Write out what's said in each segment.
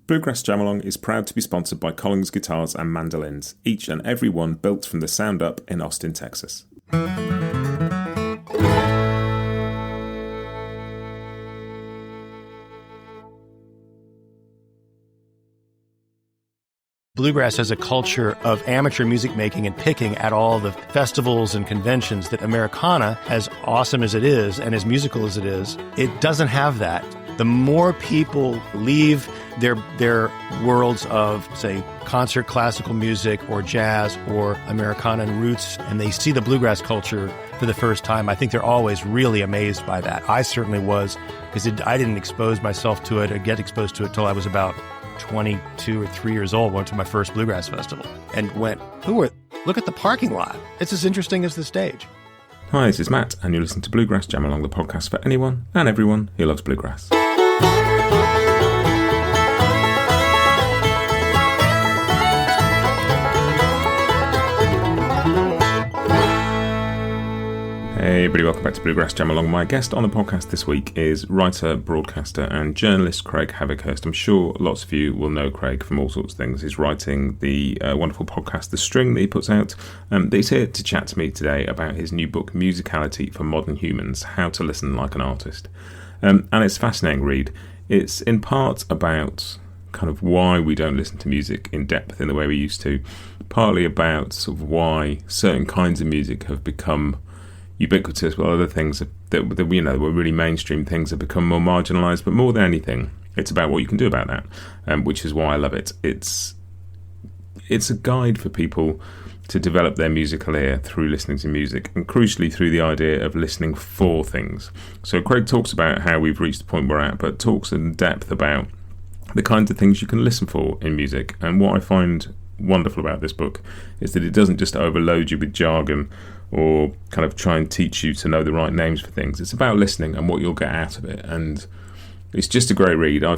Bluegrass Jamalong is proud to be sponsored by Collins Guitars and Mandolins, each and every one built from the sound up in Austin, Texas. Bluegrass has a culture of amateur music making and picking at all the festivals and conventions that Americana, as awesome as it is and as musical as it is, it doesn't have that. The more people leave their worlds of, say, concert classical music or jazz or Americana and roots, and they see the bluegrass culture for the first time, I think they're always really amazed by that. I certainly was, because I didn't expose myself to it or get exposed to it till I was about 22 or 3 years old. Went to my first bluegrass festival and went, look at the parking lot. It's as interesting as the stage. Hi, this is Matt, and you're listening to Bluegrass Jamalong, the podcast for anyone and everyone who loves bluegrass. Hey everybody, welcome back to Bluegrass Jamalong. My guest on the podcast this week is writer, broadcaster and journalist Craig Havighurst. I'm sure lots of you will know Craig from all sorts of things. He's writing the wonderful podcast The String that he puts out. He's here to chat to me today about his new book Musicality for Modern Humans, How to Listen Like an Artist. And it's a fascinating read. It's in part about kind of why we don't listen to music in depth in the way we used to, partly about sort of why certain kinds of music have become ubiquitous, while other things that were really mainstream things have become more marginalised. But more than anything, it's about what you can do about that, which is why I love it. It's a guide for people to develop their musical ear through listening to music, and crucially through the idea of listening for things. So Craig talks about how we've reached the point we're at, but talks in depth about the kinds of things you can listen for in music. And what I find wonderful about this book is that it doesn't just overload you with jargon or kind of try and teach you to know the right names for things. It's about listening and what you'll get out of it. And it's just a great read. I,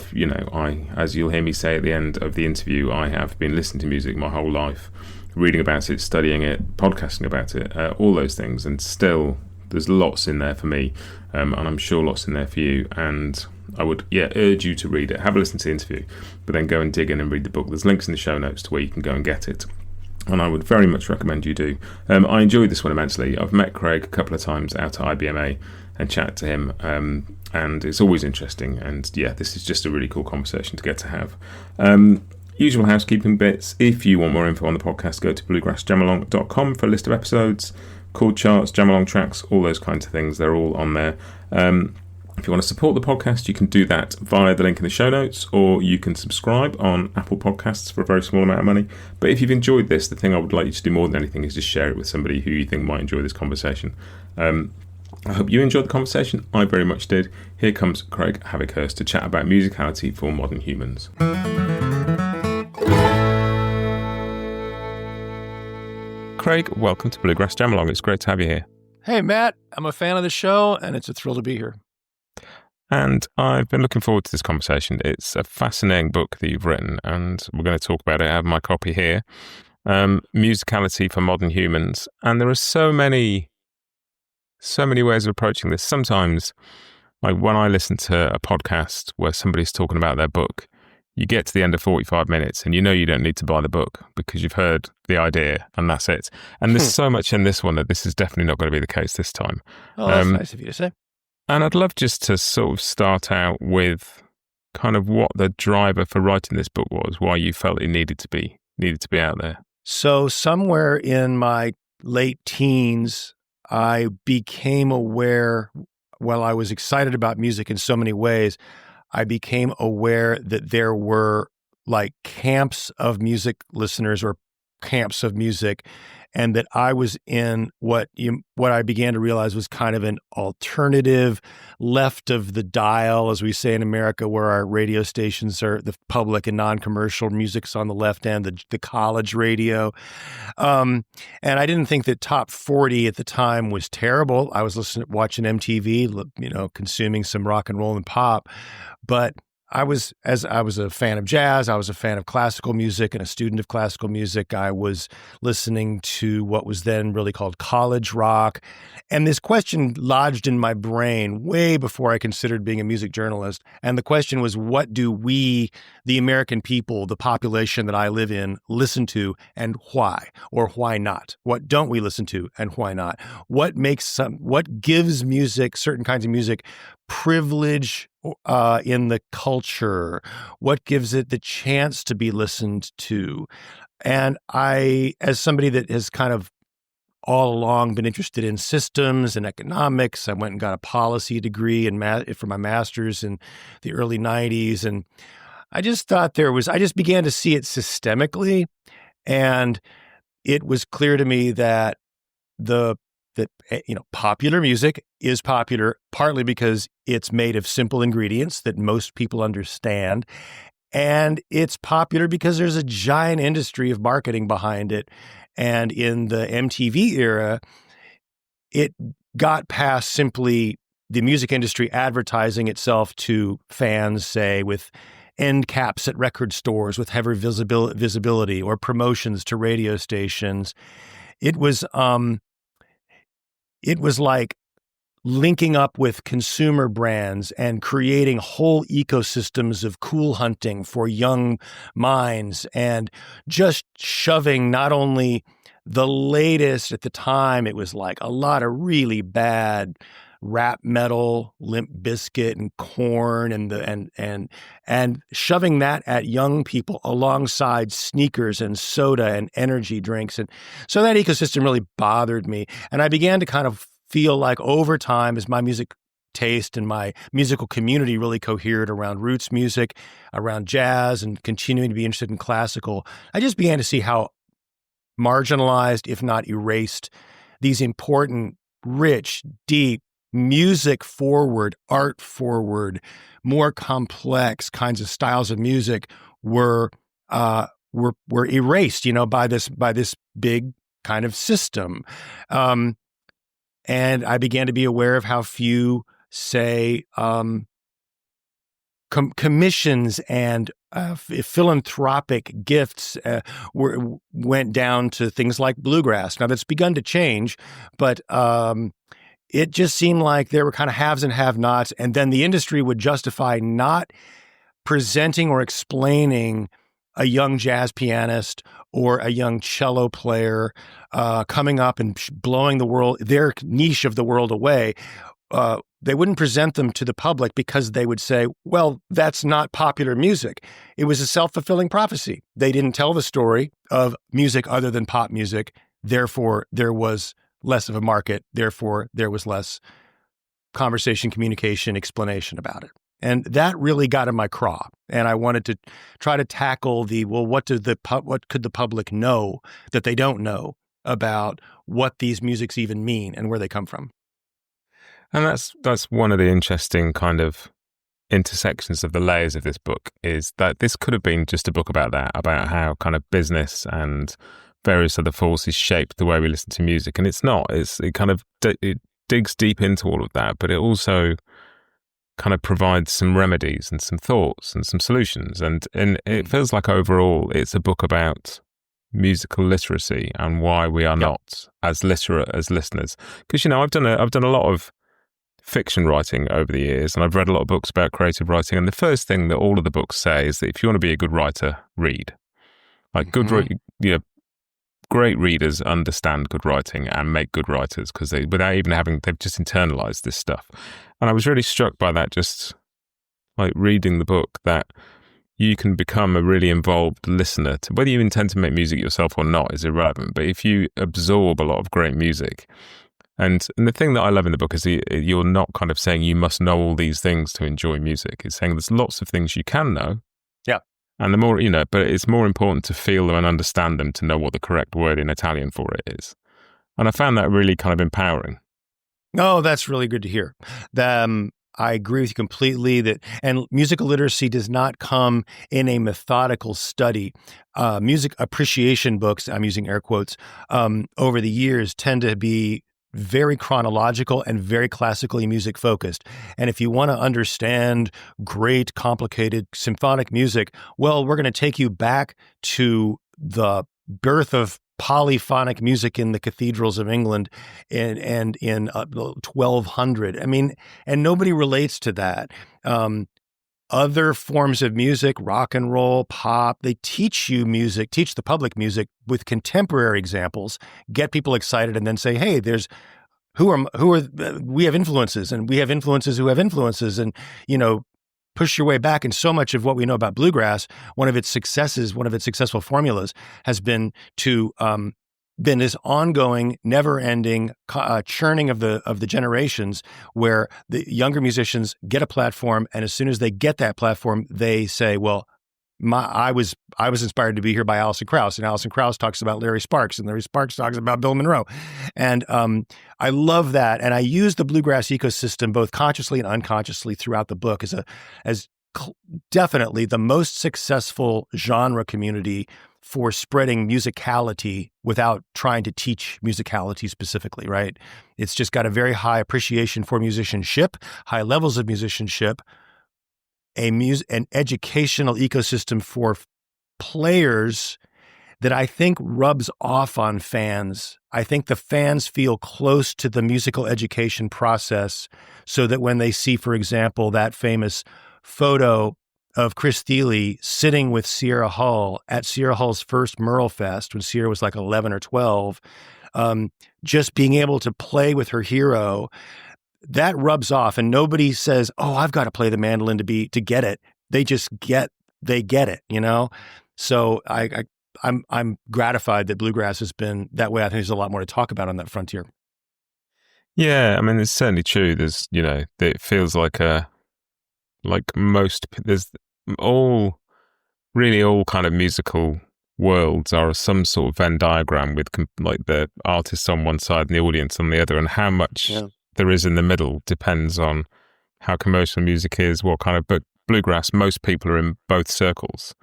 as you'll hear me say at the end of the interview, I have been listening to music my whole life, reading about it, studying it, podcasting about it, all those things. And still, there's lots in there for me, and I'm sure lots in there for you. And I would, urge you to read it. Have a listen to the interview, but then go and dig in and read the book. There's links in the show notes to where you can go and get it. And I would very much recommend you do. I enjoyed this one immensely. I've met Craig a couple of times out at IBMA and chatted to him, and it's always interesting. And this is just a really cool conversation to get to have. Usual housekeeping bits. If you want more info on the podcast, go to bluegrassjamalong.com for a list of episodes, chord charts, Jamalong tracks, all those kinds of things. They're all on there. If you want to support the podcast, you can do that via the link in the show notes, or you can subscribe on Apple Podcasts for a very small amount of money. But if you've enjoyed this, the thing I would like you to do more than anything is just share it with somebody who you think might enjoy this conversation. I hope you enjoyed the conversation. I very much did. Here comes Craig Havighurst to chat about musicality for modern humans. Craig, welcome to Bluegrass Jamalong. It's great to have you here. Hey, Matt. I'm a fan of the show, and it's a thrill to be here. And I've been looking forward to this conversation. It's a fascinating book that you've written, and we're going to talk about it. I have my copy here. Musicality for Modern Humans. And there are so many ways of approaching this. Sometimes, like when I listen to a podcast where somebody's talking about their book, you get to the end of 45 minutes and you know you don't need to buy the book because you've heard the idea and that's it. And there's so much in this one that this is definitely not going to be the case this time. Oh, that's nice of you to say. And I'd love just to sort of start out with kind of what the driver for writing this book was, why you felt it needed to be out there. So somewhere in my late teens, I became aware, while I was excited about music in so many ways, I became aware that there were like camps of music listeners or camps of music, and that I was in what I began to realize was kind of an alternative left of the dial, as we say in America, where our radio stations are the public and non-commercial music's on the left end, the college radio. And I didn't think that top 40 at the time was terrible. I was watching MTV, consuming some rock and roll and pop. But I was a fan of jazz, I was a fan of classical music and a student of classical music. I was listening to what was then really called college rock. And this question lodged in my brain way before I considered being a music journalist. And the question was, what do we, the American people, the population that I live in, listen to and why or why not? What don't we listen to and why not? What gives music, certain kinds of music, privilege in the culture? What gives it the chance to be listened to? And I, as somebody that has kind of all along been interested in systems and economics, I went and got a policy degree for my master's in the early 90s. And I just thought I just began to see it systemically. And it was clear to me that popular music is popular partly because it's made of simple ingredients that most people understand. And it's popular because there's a giant industry of marketing behind it. And in the MTV era, it got past simply the music industry advertising itself to fans, say, with end caps at record stores, with heavy visibility, or promotions to radio stations. It was like linking up with consumer brands and creating whole ecosystems of cool hunting for young minds, and just shoving not only the latest. At the time, it was like a lot of really bad rap metal, Limp Bizkit and Korn, and shoving that at young people alongside sneakers and soda and energy drinks. And so that ecosystem really bothered me. And I began to kind of feel like over time, as my music taste and my musical community really cohered around roots music, around jazz, and continuing to be interested in classical, I just began to see how marginalized, if not erased, these important, rich, deep, music-forward, art-forward, more complex kinds of styles of music were erased, by this big kind of system. And I began to be aware of how few, say, commissions and philanthropic gifts went down to things like Bluegrass. Now, that's begun to change, but it just seemed like there were kind of haves and have-nots, and then the industry would justify not presenting or explaining a young jazz pianist or a young cello player coming up and blowing their niche of the world away. They wouldn't present them to the public because they would say, well, that's not popular music. It was a self-fulfilling prophecy. They didn't tell the story of music other than pop music. Therefore, there was less of a market. Therefore, there was less conversation, communication, explanation about it. And that really got in my craw. And I wanted to try to tackle what could the public know that they don't know about what these musics even mean and where they come from. And that's one of the interesting kind of intersections of the layers of this book, is that this could have been just a book about that, about how kind of business and various other forces shape the way we listen to music. And it's not. It digs deep into all of that, but it also kind of provides some remedies and some thoughts and some solutions. And it feels like overall it's a book about musical literacy and why we are not as literate as listeners. Because, I've done a lot of fiction writing over the years, and I've read a lot of books about creative writing. And the first thing that all of the books say is that if you want to be a good writer, read. Like great readers understand good writing and make good writers because they've just internalized this stuff. And I was really struck by that, just like reading the book, that you can become a really involved listener to, whether you intend to make music yourself or not is irrelevant. But if you absorb a lot of great music, and the thing that I love in the book is you're not kind of saying you must know all these things to enjoy music. It's saying there's lots of things you can know. Yeah. And the more, but it's more important to feel them and understand them to know what the correct word in Italian for it is. And I found that really kind of empowering. Oh, that's really good to hear. I agree with you completely and musical literacy does not come in a methodical study. Music appreciation books, I'm using air quotes, over the years tend to be very chronological and very classically music focused. And if you want to understand great, complicated symphonic music, well, we're going to take you back to the birth of polyphonic music in the cathedrals of England and in 1200. I mean, and nobody relates to that. Other forms of music, rock and roll, pop, they teach you music, teach the public music with contemporary examples, get people excited, and then say, hey, we have influences, and we have influences who have influences, and, push your way back. And so much of what we know about bluegrass, one of its successful formulas has been this ongoing, never-ending churning of the generations, where the younger musicians get a platform, and as soon as they get that platform, they say, "Well, I was inspired to be here by Alison Krauss, and Alison Krauss talks about Larry Sparks, and Larry Sparks talks about Bill Monroe," and I love that, and I use the bluegrass ecosystem both consciously and unconsciously throughout the book as definitely the most successful genre community for spreading musicality without trying to teach musicality specifically, right? It's just got a very high appreciation for musicianship, high levels of musicianship, an educational ecosystem for players that I think rubs off on fans. I think the fans feel close to the musical education process, so that when they see, for example, that famous photo of Chris Thile sitting with Sierra Hull at Sierra Hull's first Merle Fest when Sierra was like 11 or 12, just being able to play with her hero, that rubs off, and nobody says, "Oh, I've got to play the mandolin to get it." They just get it, So I'm gratified that bluegrass has been that way. I think there's a lot more to talk about on that frontier. Yeah, I mean, it's certainly true. There's, it feels like there's all kind of musical worlds are some sort of Venn diagram with like the artists on one side and the audience on the other, and how much there is in the middle depends on how commercial music is, what kind of bluegrass. Most people are in both circles,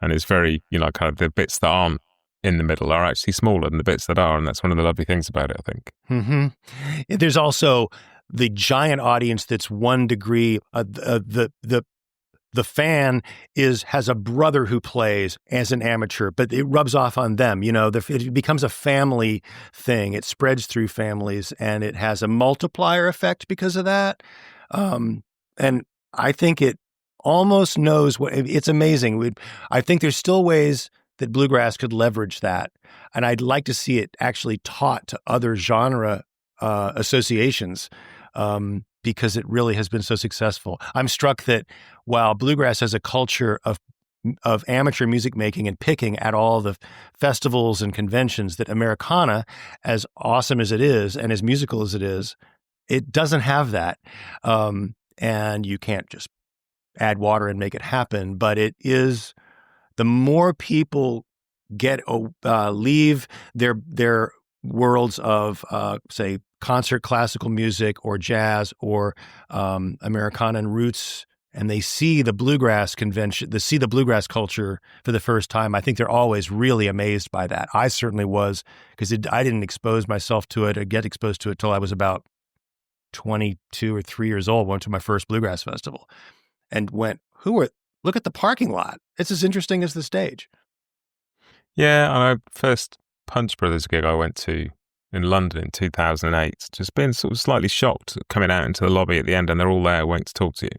and it's very, kind of the bits that aren't in the middle are actually smaller than the bits that are, and that's one of the lovely things about it, I think. Mm-hmm. There's also the giant audience that's 1 degree. The fan has a brother who plays as an amateur, but it rubs off on them. It becomes a family thing. It spreads through families, and it has a multiplier effect because of that. And I think it almost knows it's amazing. I think there's still ways that bluegrass could leverage that, and I'd like to see it actually taught to other genre associations. Because it really has been so successful. I'm struck that while bluegrass has a culture of amateur music making and picking at all the festivals and conventions, that Americana, as awesome as it is and as musical as it is, it doesn't have that. And you can't just add water and make it happen. But it is, the more people leave their worlds of, say, concert classical music or jazz or Americana and roots, and they see the bluegrass convention, they see the bluegrass culture for the first time, I think they're always really amazed by that. I certainly was, because I didn't expose myself to it or get exposed to it till I was about 22 or 3 years old. Went to my first bluegrass festival and went, look at the parking lot. It's as interesting as the stage. Yeah, and first Punch Brothers gig I went to in London in 2008, just been sort of slightly shocked coming out into the lobby at the end, and they're all there waiting to talk to you.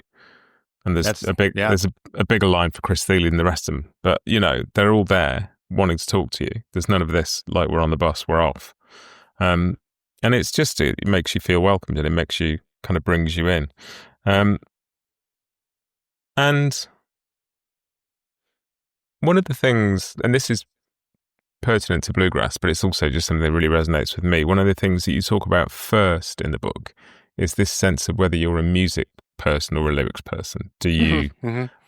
And there's a bigger line for Chris Thile than the rest of them, but they're all there wanting to talk to you. There's none of this like we're on the bus, we're off, and it's just it makes you feel welcomed, and it makes you kind of brings you in, and one of the things, and this is pertinent to bluegrass, but it's also just something that really resonates with me. One of the things that you talk about first in the book is this sense of whether you're a music person or a lyrics person. Do you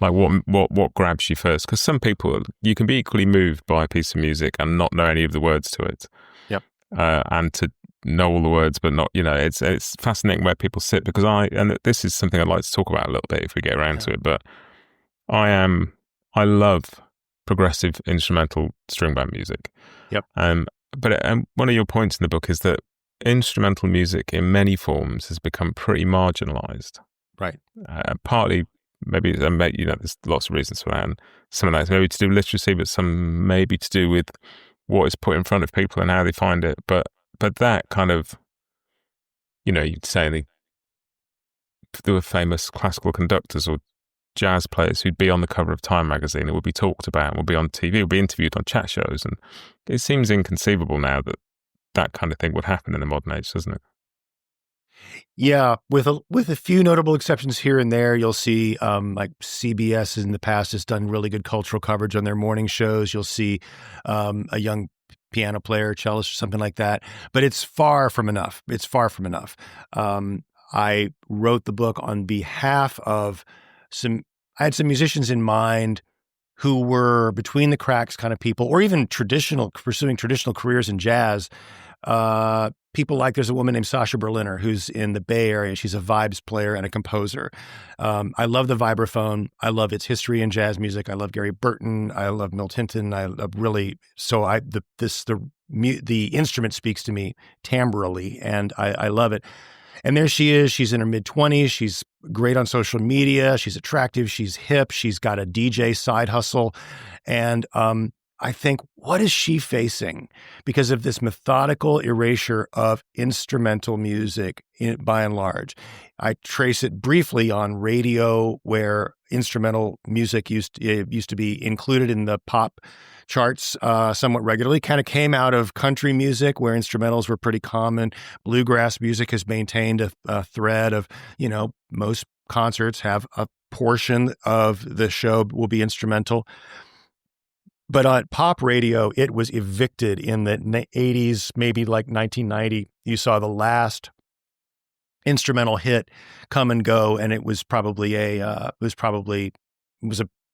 like what grabs you first? Because some people, you can be equally moved by a piece of music and not know any of the words to it. Yep. And to know all the words, but not, it's fascinating where people sit, because and this is something I'd like to talk about a little bit if we get around to it, but I love progressive instrumental string band music. Yep. But one of your points in the book is that instrumental music in many forms has become pretty marginalised. Right. Partly, maybe, there's lots of reasons for that, and some of that is maybe to do with literacy, but some maybe to do with what is put in front of people and how they find it. But that kind of, you'd say there were famous classical conductors or jazz players who'd be on the cover of Time magazine. It would be talked about, would be on TV, would be interviewed on chat shows, and it seems inconceivable now that kind of thing would happen in the modern age, doesn't it? Yeah, with a few notable exceptions here and there, you'll see like CBS in the past has done really good cultural coverage on their morning shows. You'll see a young piano player, cellist, or something like that. But it's far from enough. It's far from enough. I wrote the book on behalf of I had some musicians in mind who were between the cracks kind of people, or even pursuing traditional careers in jazz. People like, there's a woman named Sasha Berliner who's in the Bay Area. She's a vibes player and a composer. I love the vibraphone. I love its history in jazz music. I love Gary Burton. I love Milt Hinton. The instrument speaks to me timbrally, and I love it. And there she is. She's in her mid-20s. She's great on social media. She's attractive. She's hip. She's got a DJ side hustle. And I think, what is she facing because of this methodical erasure of instrumental music by and large? I trace it briefly on radio, where instrumental music used to be included in the pop charts somewhat regularly. Kind of came out of country music, where instrumentals were pretty common. Bluegrass music has maintained a thread of, most concerts have a portion of the show will be instrumental. But on pop radio, it was evicted in the 80s, maybe like 1990. You saw the last instrumental hit come and go, and it was probably a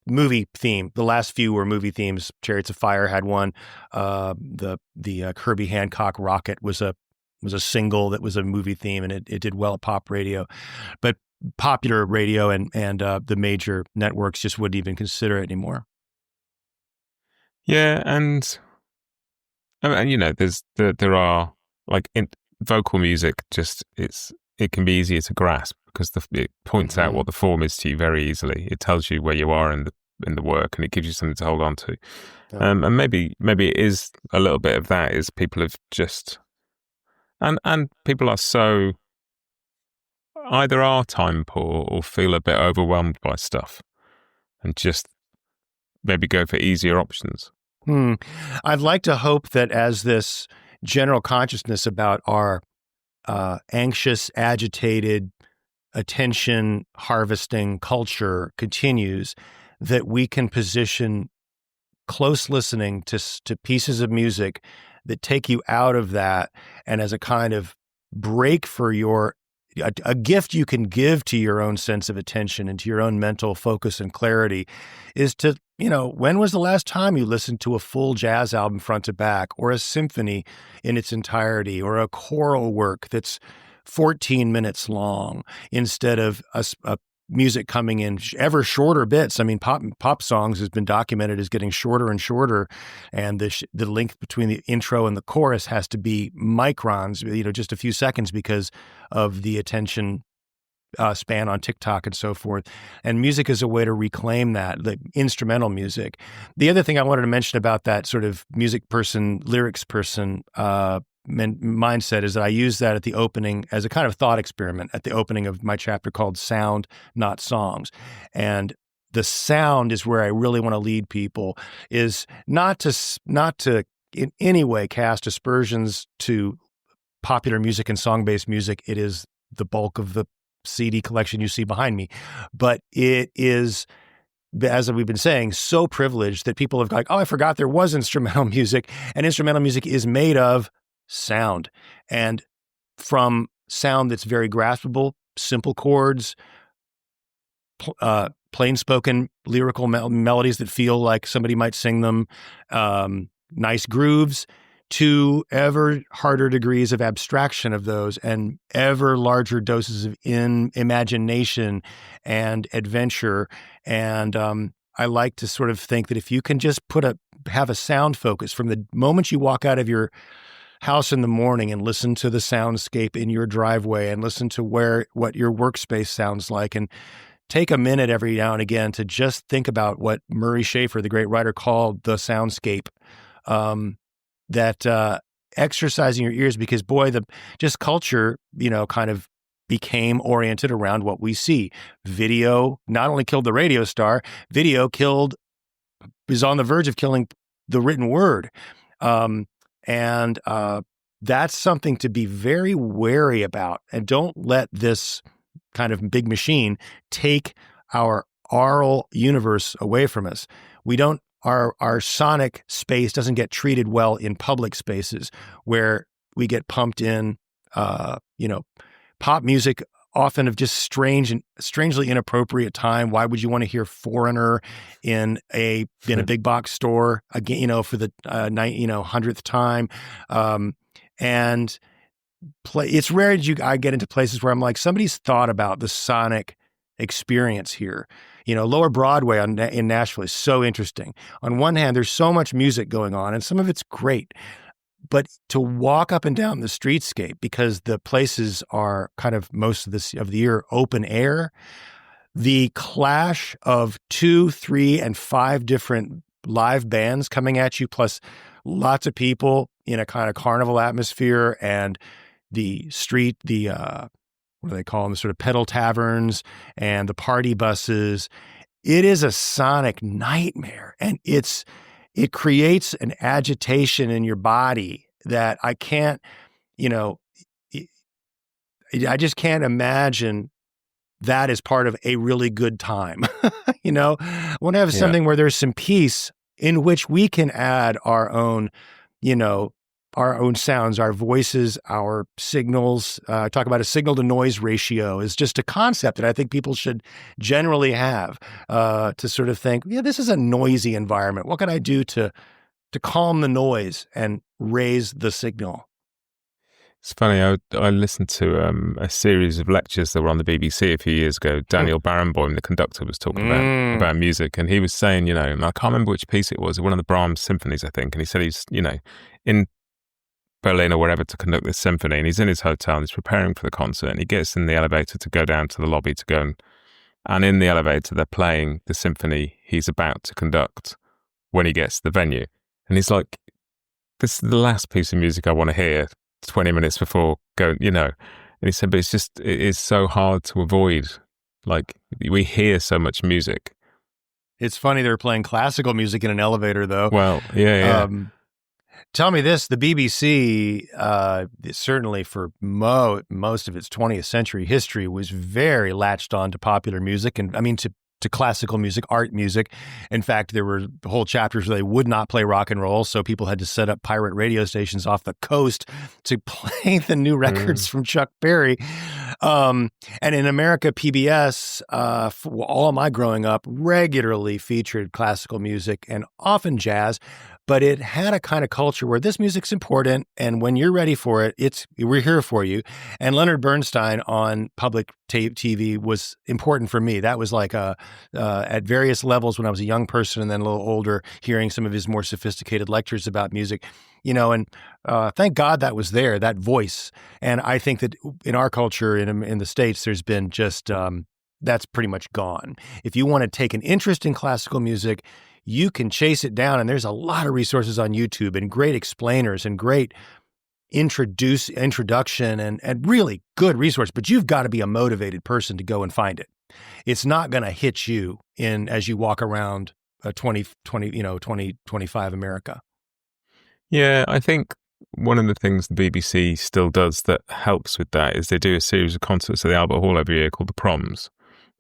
movie theme. The last few were movie themes. Chariots of Fire had one. The Herbie Hancock Rocket was a single that was a movie theme, and it did well at pop radio. But popular radio and the major networks just wouldn't even consider it anymore. Yeah, and there are like in vocal music. Just it can be easier to grasp because it points out what the form is to you very easily. It tells you where you are in the work, and it gives you something to hold on to. Yeah. And maybe it is a little bit of that. Is people have just and people are so either are time poor or feel a bit overwhelmed by stuff, and just maybe go for easier options. I'd like to hope that as this general consciousness about our anxious, agitated, attention harvesting culture continues, that we can position close listening to pieces of music that take you out of that, and as a kind of break for a gift you can give to your own sense of attention and to your own mental focus and clarity, is to, when was the last time you listened to a full jazz album front to back, or a symphony in its entirety, or a choral work that's 14 minutes long instead of a music coming in ever shorter bits? I mean, pop songs has been documented as getting shorter and shorter, and the length between the intro and the chorus has to be microns, just a few seconds, because of the attention span on TikTok and so forth. And music is a way to reclaim that, the instrumental music. The other thing I wanted to mention about that sort of music person, lyrics person mindset is that I use that at the opening as a kind of thought experiment at the opening of my chapter called Sound, Not Songs. And the sound is where I really want to lead people, is not to in any way cast aspersions to popular music and song-based music. It is the bulk of the CD collection you see behind me. But it is, as we've been saying, so privileged that people have like, oh, I forgot there was instrumental music. And instrumental music is made of sound, and from sound that's very graspable, simple chords, plain spoken lyrical melodies that feel like somebody might sing them, nice grooves, to ever harder degrees of abstraction of those, and ever larger doses of imagination and adventure. And I like to sort of think that if you can just have a sound focus from the moment you walk out of your house in the morning and listen to the soundscape in your driveway and listen to what your workspace sounds like, and take a minute every now and again to just think about what Murray Schafer, the great writer, called the soundscape. Exercising your ears, because boy, just culture, kind of became oriented around what we see. Video not only killed the radio star, video is on the verge of killing the written word. That's something to be very wary about. And don't let this kind of big machine take our aural universe away from us. Our sonic space doesn't get treated well in public spaces where we get pumped in, pop music often of just strangely inappropriate time. Why would you want to hear Foreigner in a big box store again, for the 100th time? It's rare I get into places where I'm like, somebody's thought about the sonic experience here. Lower Broadway in Nashville is so interesting. On one hand, there's so much music going on, and some of it's great. But to walk up and down the streetscape, because the places are kind of most of the year open air, the clash of 2, 3, and 5 different live bands coming at you, plus lots of people in a kind of carnival atmosphere, and the street, what do they call them, the sort of pedal taverns and the party buses. It is a sonic nightmare, and it creates an agitation in your body that I can't, I just can't imagine that as part of a really good time. I want to have something where there's some peace in which we can add our own sounds, our voices, our signals. Talk about a signal to noise ratio is just a concept that I think people should generally have, to sort of think, this is a noisy environment. What can I do to calm the noise and raise the signal? It's funny, I listened to a series of lectures that were on the BBC a few years ago. Daniel Barenboim, the conductor, was talking about music, and he was saying, and I can't remember which piece it was, one of the Brahms symphonies, I think, and he said he's, in Berlin or wherever to conduct this symphony, and he's in his hotel and he's preparing for the concert, and he gets in the elevator to go down to the lobby to go and in the elevator they're playing the symphony he's about to conduct when he gets to the venue, and he's like, this is the last piece of music I want to hear 20 minutes before going, and he said, but it is so hard to avoid, like, we hear so much music. It's funny they're playing classical music in an elevator, though. Well, yeah. Tell me this, the BBC, certainly for most of its 20th century history, was very latched on to popular music, and to classical music, art music. In fact, there were whole chapters where they would not play rock and roll, so people had to set up pirate radio stations off the coast to play the new records from Chuck Berry. And in America, PBS, for all of my growing up, regularly featured classical music and often jazz, but it had a kind of culture where this music's important, and when you're ready for it, we're here for you. And Leonard Bernstein on public TV was important for me. That was like at various levels when I was a young person and then a little older, hearing some of his more sophisticated lectures about music, and thank God that was there, that voice. And I think that in our culture in the States, there's been just, that's pretty much gone. If you want to take an interest in classical music, you can chase it down, and there's a lot of resources on YouTube and great explainers and great introduction and really good resource, but you've got to be a motivated person to go and find it. It's not going to hit you as you walk around 2025 America. Yeah, I think one of the things the BBC still does that helps with that is they do a series of concerts at the Albert Hall every year called the Proms.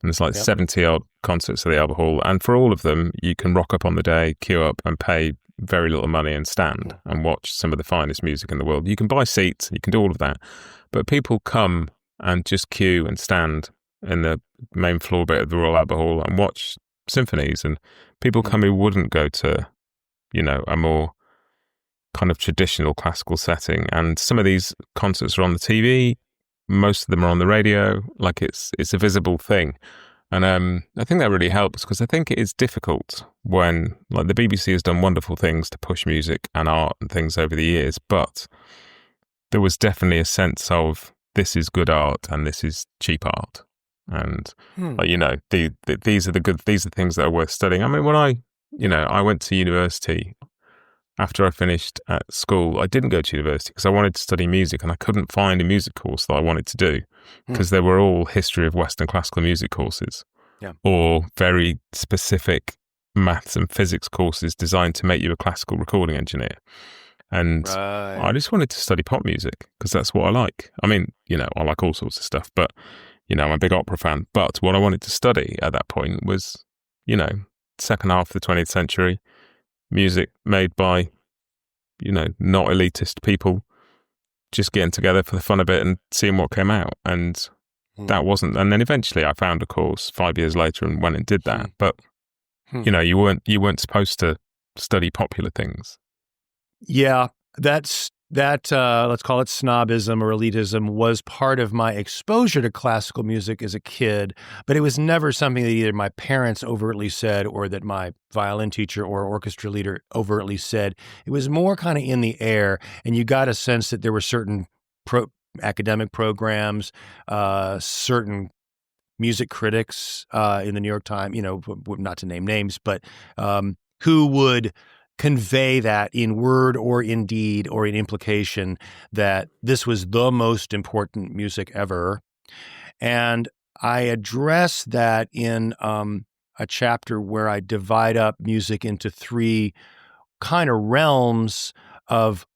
And there's like 70-odd concerts at the Albert Hall. And for all of them, you can rock up on the day, queue up and pay very little money and stand and watch some of the finest music in the world. You can buy seats, you can do all of that. But people come and just queue and stand in the main floor bit of the Royal Albert Hall and watch symphonies. And people come who wouldn't go to, a more kind of traditional classical setting. And some of these concerts are on the TV. Most of them are on the radio, like it's a visible thing. And I think that really helps, because I think it is difficult when, like, the BBC has done wonderful things to push music and art and things over the years, but there was definitely a sense of this is good art and this is cheap art. And, these are these are things that are worth studying. I mean, when I went to university after I finished at school, I didn't go to university because I wanted to study music and I couldn't find a music course that I wanted to do because they were all history of Western classical music courses or very specific maths and physics courses designed to make you a classical recording engineer. And I just wanted to study pop music because that's what I like. I mean, I like all sorts of stuff, but, I'm a big opera fan. But what I wanted to study at that point was, second half of the 20th century, music made by, not elitist people just getting together for the fun of it and seeing what came out. And that wasn't, and then eventually I found a course 5 years later and went and did that. But, you weren't supposed to study popular things. Yeah, that let's call it snobism or elitism was part of my exposure to classical music as a kid, but it was never something that either my parents overtly said or that my violin teacher or orchestra leader overtly said. It was more kind of in the air, and you got a sense that there were certain academic programs, certain music critics in the New York Times, not to name names, but who would convey that in word or in deed or in implication that this was the most important music ever. And I address that in a chapter where I divide up music into three kind of realms of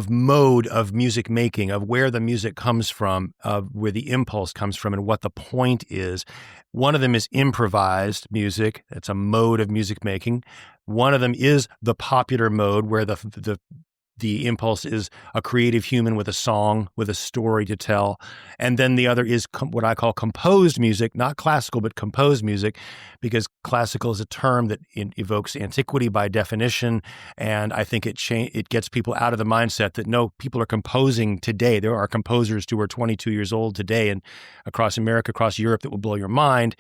mode of music making, of where the music comes from, of where the impulse comes from, and what the point is. One of them is improvised music. That's a mode of music making. One of them is the popular mode, where the impulse is a creative human with a song, with a story to tell. And then the other is what I call composed music, not classical, but composed music, because classical is a term that evokes antiquity by definition. And I think it gets people out of the mindset that, no, people are composing today. There are composers who are 22 years old today and across America, across Europe, that will blow your mind.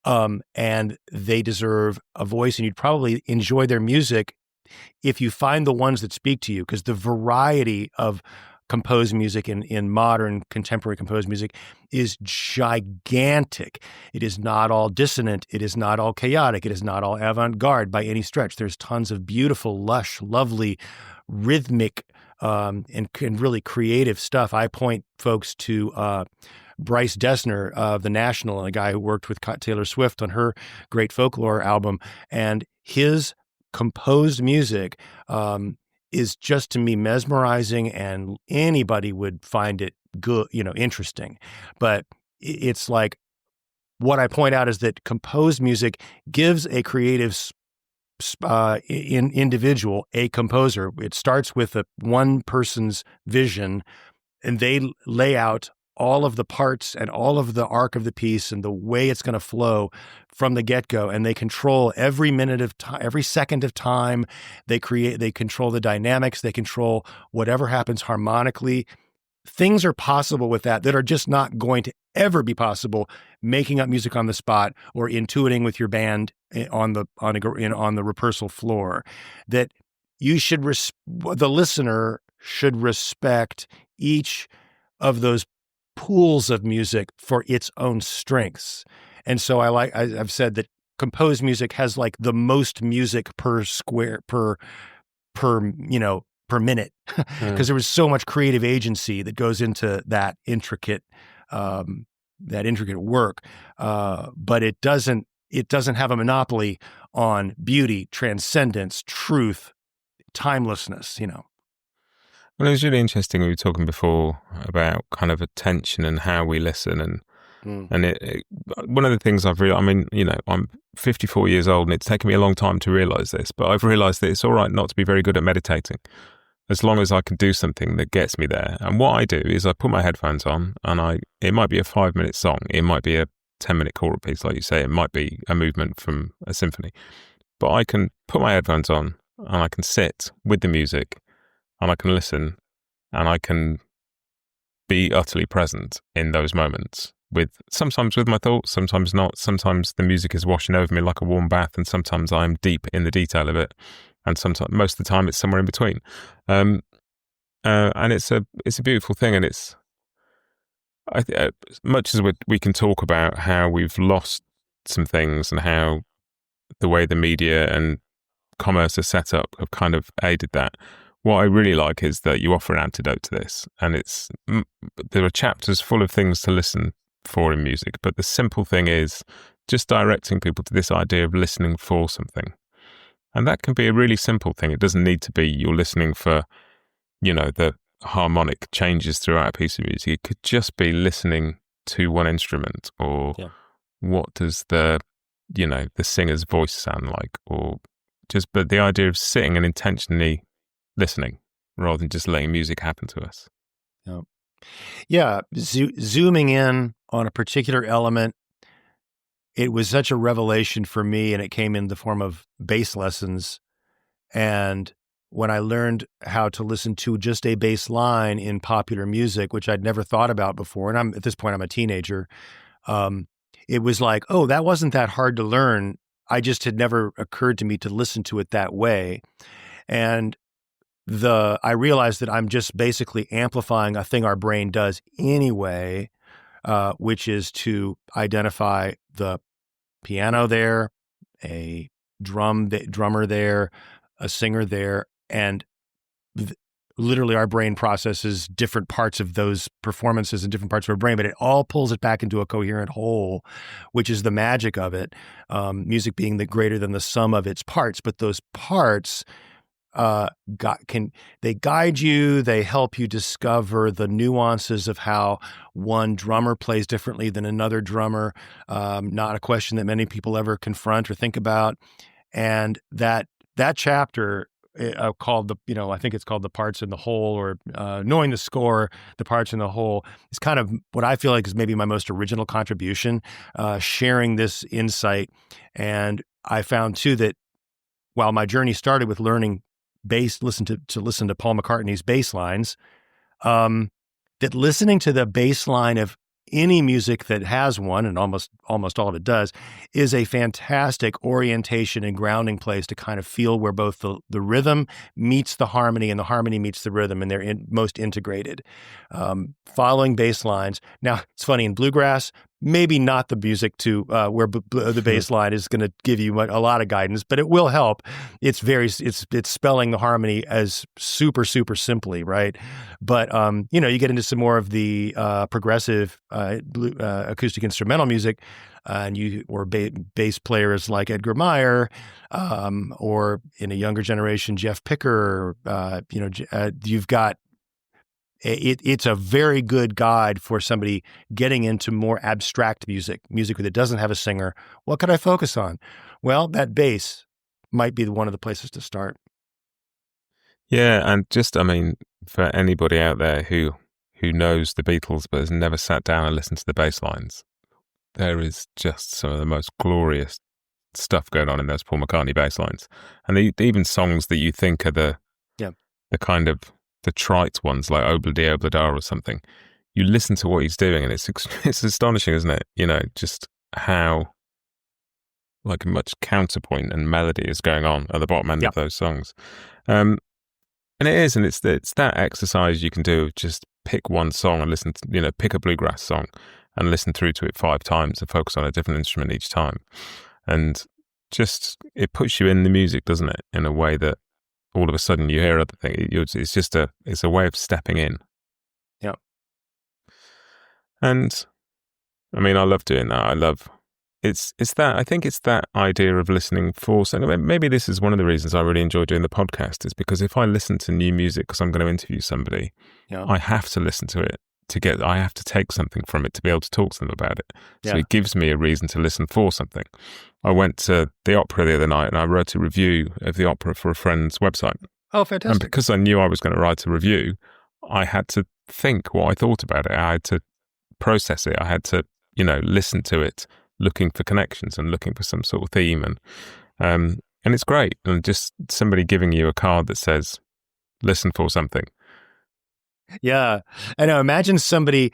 And they deserve a voice, and you'd probably enjoy their music if you find the ones that speak to you, because the variety of composed music in modern contemporary composed music is gigantic. It is not all dissonant. It is not all chaotic. It is not all avant-garde by any stretch. There's tons of beautiful, lush, lovely, rhythmic, and really creative stuff. I point folks to Bryce Dessner of The National, a guy who worked with Taylor Swift on her great folklore album, and his composed music is just, to me, mesmerizing, and anybody would find it good, interesting. But it's like, what I point out is that composed music gives a creative individual, a composer. It starts with one person's vision, and they lay out all of the parts and all of the arc of the piece and the way it's going to flow from the get-go. And they control every minute of time, every second of time. They control the dynamics. They control whatever happens harmonically. Things are possible with that are just not going to ever be possible making up music on the spot or intuiting with your band on the rehearsal floor. That the listener should respect each of those pools of music for its own strengths. And so I've said that composed music has like the most music per minute, because there was so much creative agency that goes into that intricate work. But it doesn't have a monopoly on beauty, transcendence, truth, timelessness, Well, it was really interesting. We were talking before about kind of attention and how we listen, and one of the things I've realized, I'm 54 years old, and it's taken me a long time to realize this, but I've realized that it's all right not to be very good at meditating, as long as I can do something that gets me there. And what I do is I put my headphones on, and it might be a 5-minute song, it might be a 10-minute choral piece, like you say, it might be a movement from a symphony, but I can put my headphones on and I can sit with the music, and I can listen, and I can be utterly present in those moments, sometimes with my thoughts, sometimes not. Sometimes the music is washing over me like a warm bath, and sometimes I'm deep in the detail of it, and most of the time it's somewhere in between. and it's a beautiful thing, and it's much as we can talk about how we've lost some things and how the way the media and commerce are set up have kind of aided that. What I really like is that you offer an antidote to this, and there are chapters full of things to listen for in music, but the simple thing is just directing people to this idea of listening for something. And that can be a really simple thing. It doesn't need to be you're listening for, the harmonic changes throughout a piece of music. It could just be listening to one instrument, or what does the singer's voice sound like, but the idea of sitting and intentionally listening rather than just letting music happen to us. Yeah. Zooming in on a particular element, it was such a revelation for me, and it came in the form of bass lessons. And when I learned how to listen to just a bass line in popular music, which I'd never thought about before, and at this point I'm a teenager, it was like, oh, that wasn't that hard to learn. I just had never occurred to me to listen to it that way. And I realized that I'm just basically amplifying a thing our brain does anyway, which is to identify the piano there, a drummer there, a singer there, and literally our brain processes different parts of those performances in different parts of our brain, but it all pulls it back into a coherent whole, which is the magic of it. Music being the greater than the sum of its parts, but those parts they guide you, they help you discover the nuances of how one drummer plays differently than another drummer, not a question that many people ever confront or think about. And that chapter called I think it's called The Parts in the Whole, or Knowing the Score, The Parts in the Whole, is kind of what I feel like is maybe my most original contribution, sharing this insight. And I found too that while my journey started with learning bass, listen to Paul McCartney's bass lines, that listening to the bass line of any music that has one, and almost all of it does, is a fantastic orientation and grounding place to kind of feel where both the rhythm meets the harmony and the harmony meets the rhythm, and they're most integrated. Following bass lines. Now, it's funny, in bluegrass, maybe not the music to where the bass line is going to give you a lot of guidance, but it will help. It's spelling the harmony as super, super simply, right? But you get into some more of the progressive acoustic instrumental music, or bass players like Edgar Meyer, or in a younger generation, Jeff Picker. You've got. It's a very good guide for somebody getting into more abstract music that doesn't have a singer. What could I focus on? Well, that bass might be one of the places to start. Yeah, and for anybody out there who knows the Beatles but has never sat down and listened to the bass lines, there is just some of the most glorious stuff going on in those Paul McCartney bass lines. And even songs that you think are the kind of the trite ones like Obladi Oblada or something, you listen to what he's doing and it's astonishing, isn't it? Just how much counterpoint and melody is going on at the bottom end of those songs. And it's that exercise you can do of just pick one song and listen to, pick a bluegrass song and listen through to it 5 times and focus on a different instrument each time. And just, it puts you in the music, doesn't it? In a way that all of a sudden you hear other things. It's a way of stepping in. Yeah. And I love doing that. I think it's that idea of listening for, and maybe this is one of the reasons I really enjoy doing the podcast, is because if I listen to new music because I'm going to interview somebody, I have to listen to it I have to take something from it to be able to talk to them about it. So it gives me a reason to listen for something. I went to the opera the other night and I wrote a review of the opera for a friend's website. Oh, fantastic. And because I knew I was going to write a review, I had to think what I thought about it. I had to process it. I had to, listen to it, looking for connections and looking for some sort of theme. And it's great. And just somebody giving you a card that says, listen for something. Yeah, I know. Imagine if somebody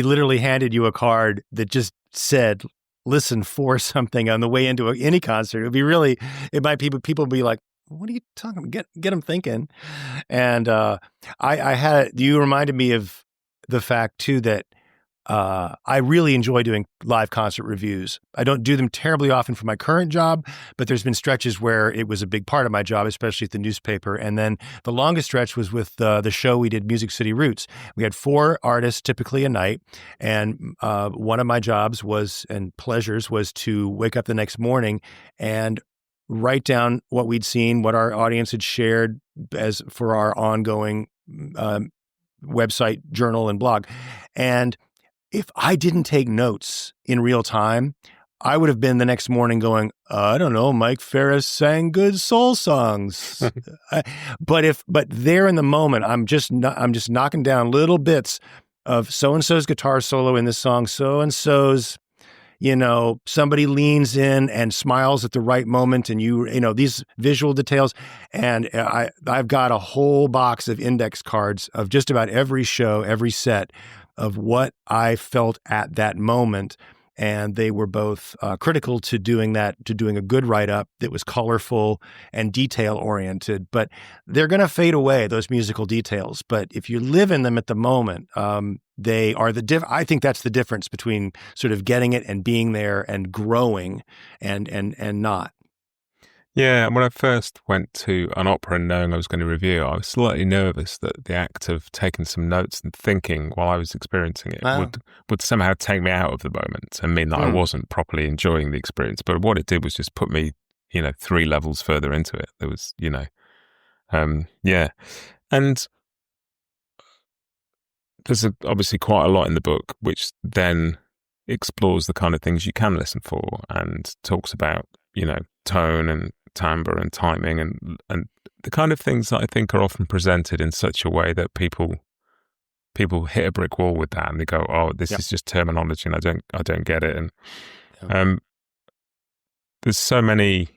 literally handed you a card that just said, listen for something on the way into any concert. It might people would be like, what are you talking about? Get them thinking. And you reminded me of the fact too that I really enjoy doing live concert reviews. I don't do them terribly often for my current job, but there's been stretches where it was a big part of my job, especially at the newspaper. And then the longest stretch was with the show we did, Music City Roots. We had 4 artists typically a night. And one of my jobs and pleasures was to wake up the next morning and write down what we'd seen, what our audience had shared as for our ongoing website, journal, and blog. And if I didn't take notes in real time, I would have been the next morning going, I don't know, Mike Ferris sang good soul songs. But there in the moment, I'm just knocking down little bits of so-and-so's guitar solo in this song, so-and-so's, somebody leans in and smiles at the right moment, and these visual details. And I've got a whole box of index cards of just about every show, every set, of what I felt at that moment. And they were both critical to doing a good write-up that was colorful and detail-oriented. But they're going to fade away, those musical details. But if you live in them at the moment, they are I think that's the difference between sort of getting it and being there and growing and not. Yeah, when I first went to an opera and knowing I was going to review, I was slightly nervous that the act of taking some notes and thinking while I was experiencing it would somehow take me out of the moment and mean that I wasn't properly enjoying the experience. But what it did was just put me, 3 levels further into it. There was, And there's obviously quite a lot in the book which then explores the kind of things you can listen for and talks about, tone and timbre and timing and the kind of things that I think are often presented in such a way that people hit a brick wall with that and they go, oh, this is just terminology and I don't get it. And there's so many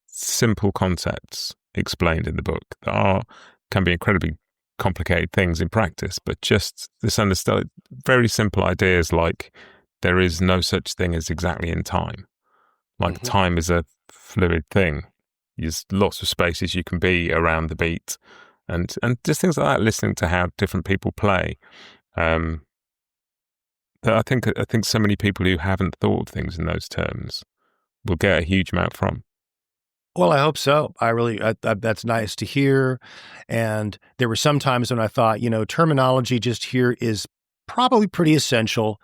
simple concepts explained in the book that can be incredibly complicated things in practice, but just this understood very simple ideas like there is no such thing as exactly in time. Like time is a fluid thing. There's lots of spaces you can be around the beat, and just things like that. Listening to how different people play, that I think so many people who haven't thought of things in those terms will get a huge amount from. Well, I hope so. I really, that's nice to hear. And there were some times when I thought, terminology just here is probably pretty essential,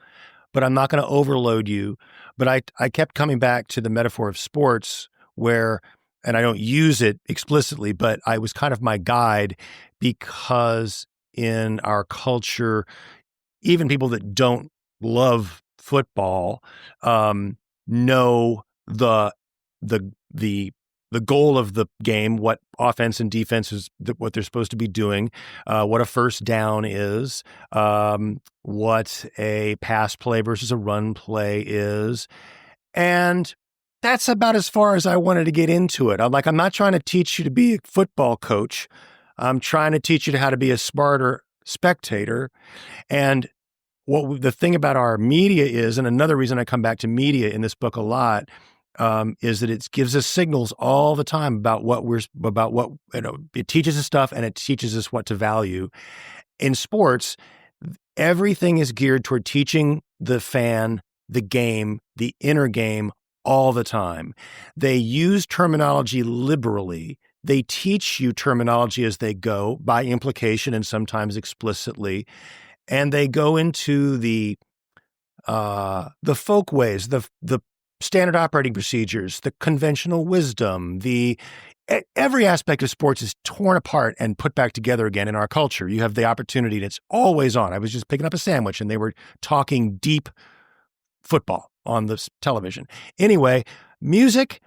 but I'm not going to overload you. But I kept coming back to the metaphor of sports where, and I don't use it explicitly, but I was kind of my guide because in our culture, even people that don't love football know the goal of the game, what offense and defense is, what they're supposed to be doing, what a first down is, what a pass play versus a run play is. And that's about as far as I wanted to get into it. I'm not trying to teach you to be a football coach. I'm trying to teach you how to be a smarter spectator. And what the thing about our media is, and another reason I come back to media in this book a lot, is that it gives us signals all the time about what it teaches us stuff and it teaches us what to value. In sports, everything is geared toward teaching the fan the game, the inner game, all the time. They use terminology liberally. They teach you terminology as they go, by implication and sometimes explicitly, and they go into the folk ways, the standard operating procedures, the conventional wisdom, every aspect of sports is torn apart and put back together again in our culture. You have the opportunity, and it's always on. I was just picking up a sandwich, and they were talking deep football on the television. Anyway, music,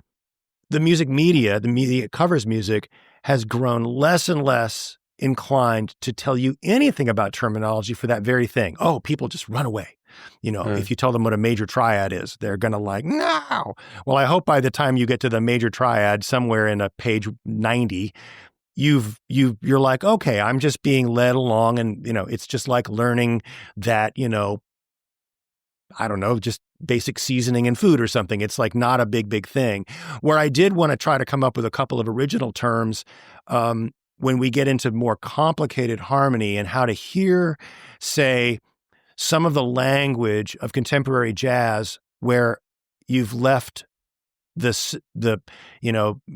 the music media, the media that covers music, has grown less and less inclined to tell you anything about terminology for that very thing. Oh, people just run away. If you tell them what a major triad is, they're going to no. Well, I hope by the time you get to the major triad, somewhere in a page 90, you're like, okay, I'm just being led along. And, it's just like learning that, I don't know, just basic seasoning in food or something. It's like not a big thing. Where I did want to try to come up with a couple of original terms when we get into more complicated harmony and how to hear, say, some of the language of contemporary jazz where you've left the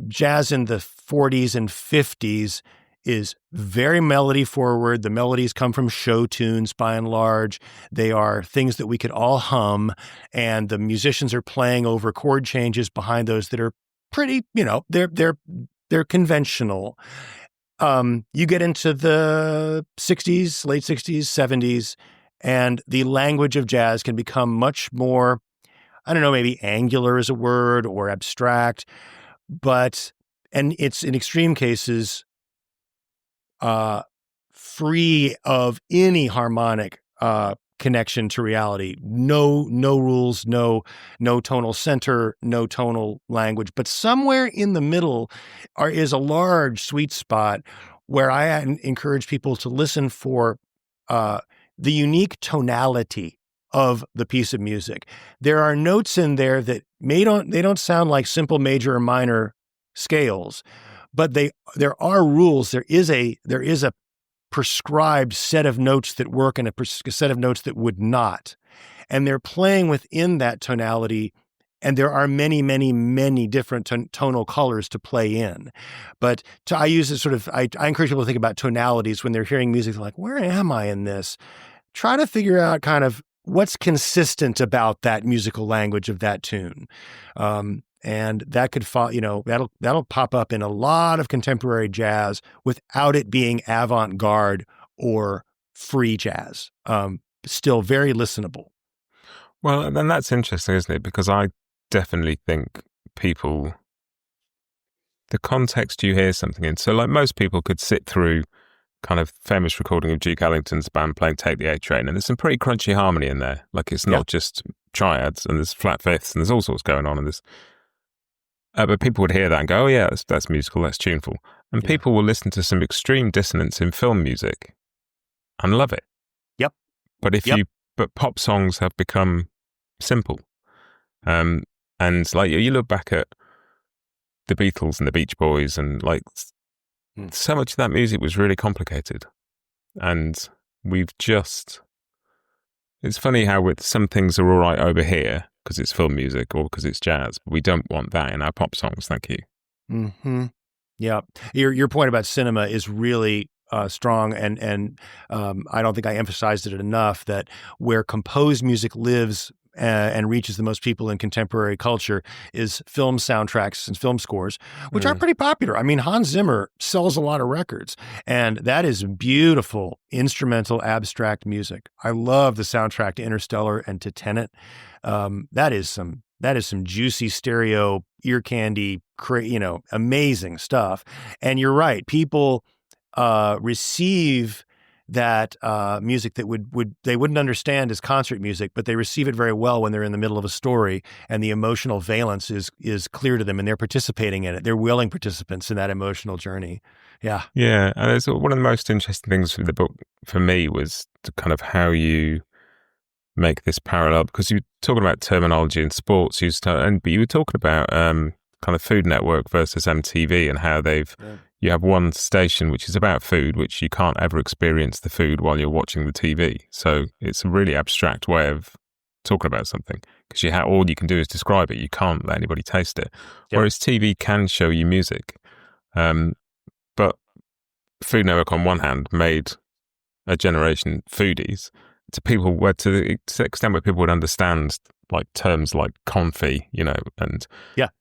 jazz in the 40s and 50s is very melody forward. The melodies come from show tunes by and large. They are things that we could all hum, and the musicians are playing over chord changes behind those that are pretty, they're conventional. You get into the 60s, late 60s, 70s, and the language of jazz can become much more, I don't know, maybe angular is a word or abstract, and it's in extreme cases free of any harmonic connection to reality. No rules, no tonal center, no tonal language. But somewhere in the middle is a large sweet spot where I encourage people to listen for the unique tonality of the piece of music. There are notes in there that they don't sound like simple major or minor scales, but there are rules. There is a prescribed set of notes that work and a set of notes that would not. And they're playing within that tonality, and there are many, many, many different tonal colors to play in. But I use it I encourage people to think about tonalities when they're hearing music. They're like, where am I in this? Try to figure out kind of what's consistent about that musical language of that tune. And that could that'll pop up in a lot of contemporary jazz without it being avant-garde or free jazz. Still very listenable. Well, then that's interesting, isn't it? Because I definitely think the context you hear something in. So like most people could sit through kind of famous recording of Duke Ellington's band playing Take the A Train, and there's some pretty crunchy harmony in there. Like it's not just triads, and there's flat fifths, and there's all sorts going on in this. But people would hear that and go, oh yeah, that's musical, that's tuneful. And people will listen to some extreme dissonance in film music and love it. Yep. But pop songs have become simple. And like you look back at the Beatles and the Beach Boys, and like so much of that music was really complicated. And it's funny how with some things are all right over here because it's film music or because it's jazz, but we don't want that in our pop songs. Thank you. Mm-hmm. Yeah. Your point about cinema is really strong, and I don't think I emphasized it enough that where composed music lives and reaches the most people in contemporary culture is film soundtracks and film scores, which are pretty popular. I mean, Hans Zimmer sells a lot of records, and that is beautiful instrumental abstract music. I love the soundtrack to Interstellar and to Tenet. That is some juicy stereo ear candy, amazing stuff. And you're right, people receive that music that they wouldn't understand as concert music, but they receive it very well when they're in the middle of a story and the emotional valence is clear to them and they're participating in it. They're willing participants in that emotional journey. Yeah. Yeah. And it's one of the most interesting things for the book for me was the kind of how you make this parallel, because you were talking about terminology in sports, but you were talking about kind of Food Network versus MTV and how you have one station which is about food, which you can't ever experience the food while you're watching the TV. So it's a really abstract way of talking about something, because all you can do is describe it. You can't let anybody taste it. Yep. Whereas TV can show you music. But Food Network on one hand made a generation foodies to people where to the extent where people would understand like terms like confit, and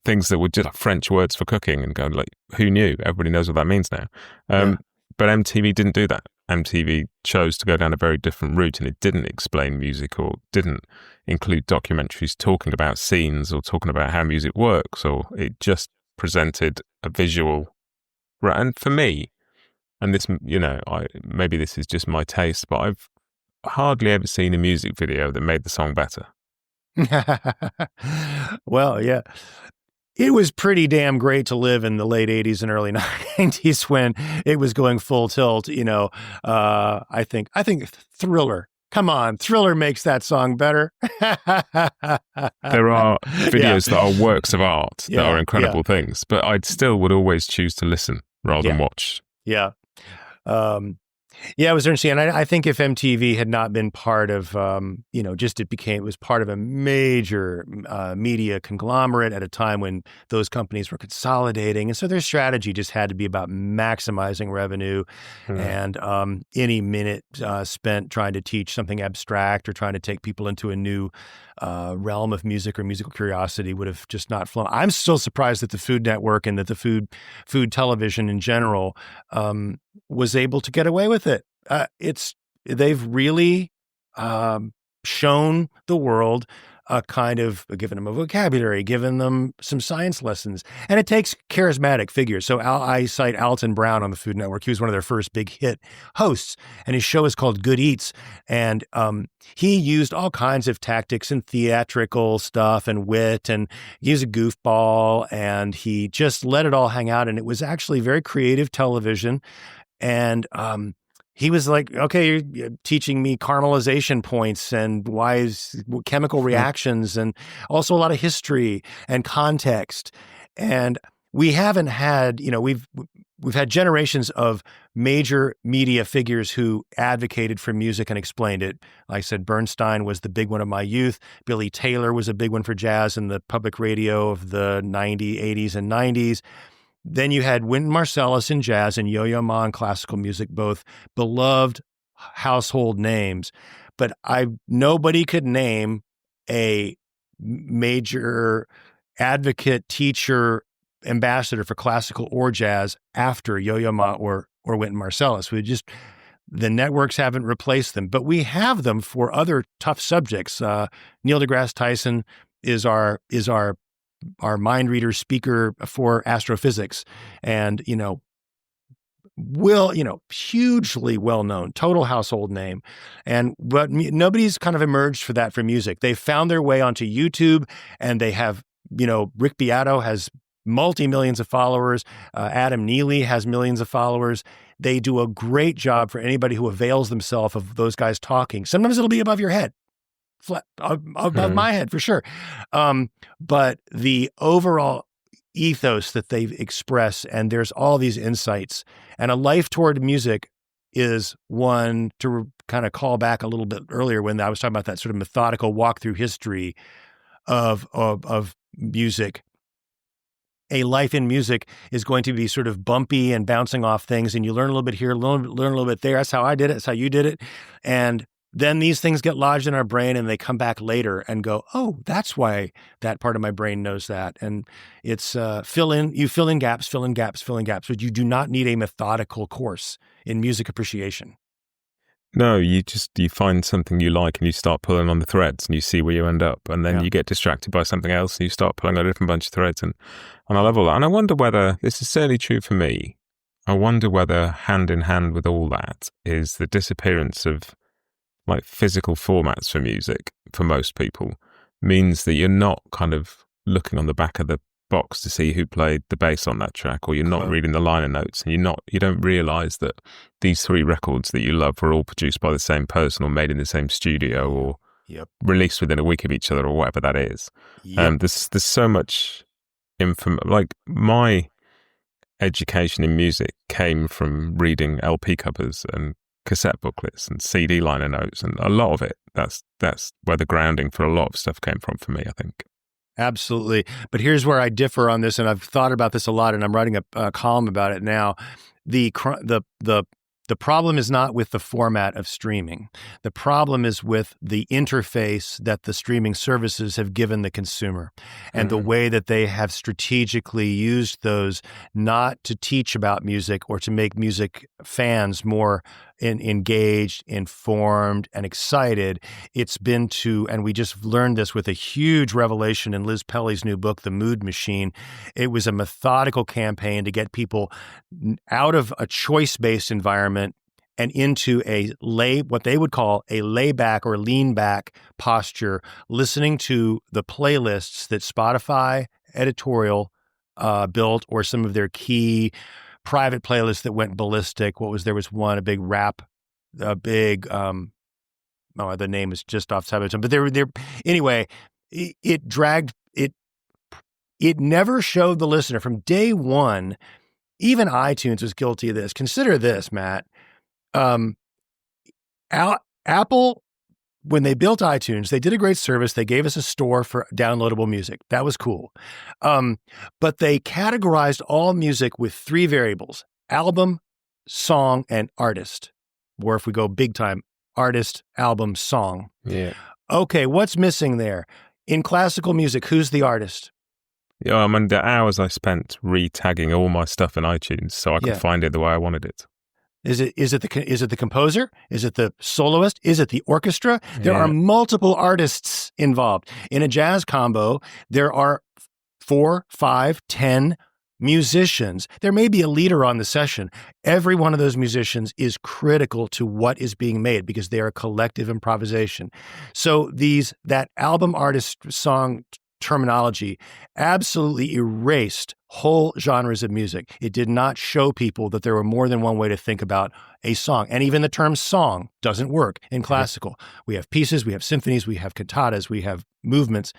things that were just like French words for cooking, and going like, who knew? Everybody knows what that means now. But MTV didn't do that. MTV chose to go down a very different route, and it didn't explain music or didn't include documentaries talking about scenes or talking about how music works, or it just presented a visual. Right. And for me, and this, maybe this is just my taste, but I've hardly ever seen a music video that made the song better. Well, yeah. It was pretty damn great to live in the late 80s and early 90s when it was going full tilt. I think Thriller Come on, Thriller makes that song better. There are videos that are works of art that are incredible things, but I still would always choose to listen rather than watch. Yeah. Yeah, it was interesting. And I think if MTV had not been part of, it was part of a major media conglomerate at a time when those companies were consolidating. And so their strategy just had to be about maximizing revenue. And any minute spent trying to teach something abstract or trying to take people into a new realm of music or musical curiosity would have just not flown. I'm still surprised that the Food Network and that the food television in general was able to get away with it. They've really shown the world a kind of given them a vocabulary, given them some science lessons, and it takes charismatic figures. So I cite Alton Brown on the Food Network. He was one of their first big hit hosts, and his show is called Good Eats. And he used all kinds of tactics and theatrical stuff and wit, and he was a goofball, and he just let it all hang out. And it was actually very creative television. And he was like, okay, you're teaching me caramelization points and chemical reactions, and also a lot of history and context. And we haven't had, we've had generations of major media figures who advocated for music and explained it. Like I said, Bernstein was the big one of my youth. Billy Taylor was a big one for jazz in the public radio of the 80s and 90s. Then you had Wynton Marsalis in jazz and Yo-Yo Ma in classical music, both beloved household names. But nobody could name a major advocate, teacher, ambassador for classical or jazz after Yo-Yo Ma or Wynton Marsalis. The networks haven't replaced them, but we have them for other tough subjects. Neil deGrasse Tyson is our mind reader speaker for astrophysics, and hugely well known, total household name. But nobody's kind of emerged for that for music. They found their way onto YouTube, and they have, Rick Beato has multi-millions of followers. Adam Neely has millions of followers. They do a great job for anybody who avails themselves of those guys talking. Sometimes it'll be above your head. Above my head for sure. But the overall ethos that they express, and there's all these insights, and a life toward music is one to kind of call back a little bit earlier when I was talking about that sort of methodical walk through history of music. A life in music is going to be sort of bumpy and bouncing off things, and you learn a little bit here, learn a little bit there. That's how I did it. That's how you did it. And then these things get lodged in our brain, and they come back later and go, oh, that's why that part of my brain knows that. And it's you fill in gaps, but you do not need a methodical course in music appreciation. No, you find something you like and you start pulling on the threads and you see where you end up. And then you get distracted by something else and you start pulling on a different bunch of threads. And I love all that. And I wonder whether, this is certainly true for me, I wonder whether hand in hand with all that is the disappearance of like physical formats for music for most people means that you're not kind of looking on the back of the box to see who played the bass on that track, or you're not reading the liner notes, and you don't realize that these 3 records that you love were all produced by the same person or made in the same studio or released within a week of each other or whatever that is. There's so much like my education in music came from reading LP covers and cassette booklets and CD liner notes, and a lot of it, that's where the grounding for a lot of stuff came from for me, I think. Absolutely. But here's where I differ on this, and I've thought about this a lot, and I'm writing a column about it now. The problem is not with the format of streaming. The problem is with the interface that the streaming services have given the consumer, and the way that they have strategically used those not to teach about music or to make music fans more engaged, informed, and excited. It's been and we just learned this with a huge revelation in Liz Pelly's new book, The Mood Machine. It was a methodical campaign to get people out of a choice-based environment and into what they would call a layback or lean back posture, listening to the playlists that Spotify editorial built, or some of their key private playlists that went ballistic. There was one, a big rap, the name is just off the top of my tongue, but they're anyway. It dragged it. It never showed the listener from day one. Even iTunes was guilty of this. Consider this, Matt. Apple, when they built iTunes, they did a great service. They gave us a store for downloadable music. That was cool. But they categorized all music with 3 variables: album, song, and artist. Or if we go big time, artist, album, song. Yeah. Okay, what's missing there? In classical music, who's the artist? Yeah, I mean, the hours I spent re-tagging all my stuff in iTunes so I could find it the way I wanted it. Is it the composer? Is it the soloist? Is it the orchestra? There are multiple artists involved. In a jazz combo, there are 4, 5, 10 musicians. There may be a leader on the session. Every one of those musicians is critical to what is being made because they are collective improvisation. So that album, artist, song terminology absolutely erased whole genres of music. It did not show people that there were more than one way to think about a song. And even the term song doesn't work in classical. We have pieces, we have symphonies, we have cantatas, we have movements,